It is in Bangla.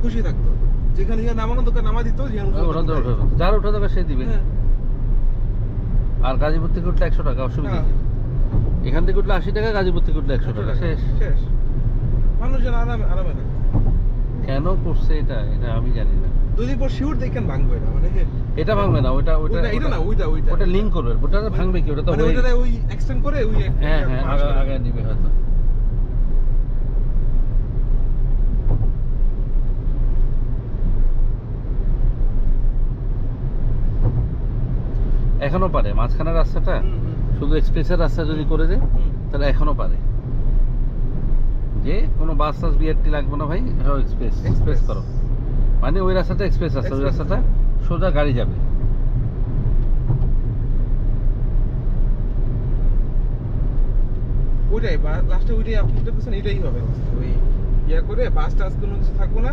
খুশি থাকতো, যেখানে নামানোর দোকান নামা দিত, যার ওঠা দরকার সে দিবে। আর গাজীপুর থেকে উঠলে 100 টাকা, অসুবিধা কি? এখান থেকে উঠলে 80 টাকা, গাজীপুর থেকে উঠলে 100 টাকা, শেষ। মানুষজন আরামে আরামে থাকে। কেন করছে এটা আমি জানি না। দুদিন পর শিওর দেখেন ভাঙবে না, মানে এটা ভাঙবে না, ওটা এটা না, ওটা লিংক করবে, ওটা ভাঙবে কি? ওটা তো ওই এক্সটেন্ড করে ওই হ্যাঁ আগে নিবে হয়তো। এখনো পারে মাঝখানের রাস্তাটা, শুধু এক্সপ্রেসের রাস্তা যদি করে দেয় তাহলে এখনো পারে, যে কোনো বাস টাস বিআরটি লাগবে না ভাই, এক্সপ্রেস করো, মানে ওই রাস্তাটা এক্সপ্রেস রাস্তা, ওই রাস্তাটা সোজা গাড়ি যাবে। ওইটাই লাস্টে ওইটাই আপনি এটাই হবে, ওই ইয়া করে বাস টাস কোনো কিছু থাকবো না।